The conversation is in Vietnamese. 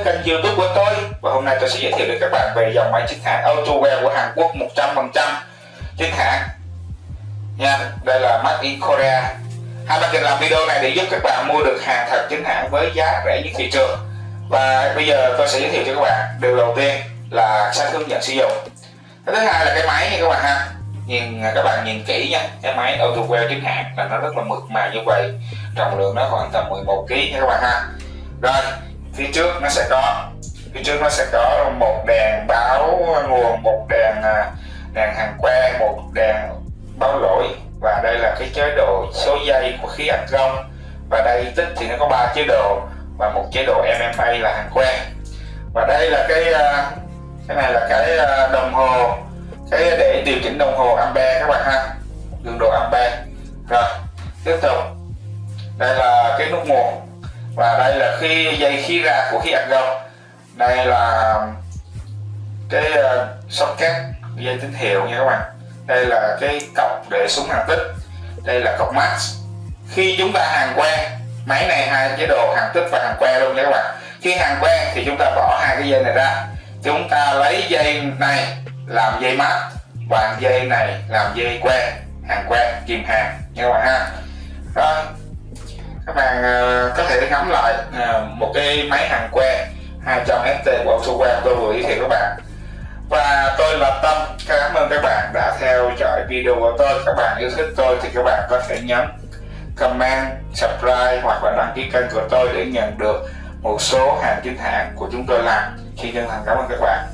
kênh YouTube của tôi. Và hôm nay tôi sẽ giới thiệu đến các bạn về dòng máy chính hãng Autowear của Hàn Quốc 100% chính hãng nha. Đây là Made in Korea. Hai bạn cần làm video này để giúp các bạn mua được hàng thật chính hãng với giá rẻ nhất thị trường. Và bây giờ tôi sẽ giới thiệu cho các bạn. Điều đầu tiên là sách hướng dẫn sử dụng. Cái thứ hai là cái máy nha các bạn ha. Các bạn nhìn kỹ nha, cái máy Autowear chính hãng là nó rất là mượt mà như vậy, trọng lượng nó khoảng tầm 11 kg nha các bạn ha. Rồi phía trước nó sẽ có một đèn báo nguồn, một đèn hàng que, một đèn báo lỗi, và đây là cái chế độ số giây của khí argon, và đây tích thì nó có 3 chế độ và một chế độ MMA là hàng que. Và đây là cái này là cái đồng hồ, cái để điều chỉnh đồng hồ ampe các bạn ha, cường độ ampe. Rồi tiếp tục đây là cái nút nguồn, và đây là khi dây khí ra của khí argon. Đây là cái socket dây tín hiệu nha các bạn. Đây là cái cọc để súng hàng tích. Đây là cọc max. Khi chúng ta hàng que, máy này hai chế độ hàng tích và hàng que luôn nha các bạn. Khi hàng que thì chúng ta bỏ hai cái dây này ra, chúng ta lấy dây này làm dây mát và dây này làm dây que, hàng que kìm hàng nha các bạn ha. Rồi các bạn có thể ngắm lại một cái máy hàng que 200 ST của Autowear tôi vừa giới thiệu các bạn. Và tôi là Tâm, cảm ơn các bạn đã theo dõi video của tôi. Các bạn yêu thích tôi thì các bạn có thể nhấn comment, subscribe hoặc là đăng ký kênh của tôi để nhận được một số hàng chính hãng của chúng tôi làm. Xin chân thành cảm ơn các bạn.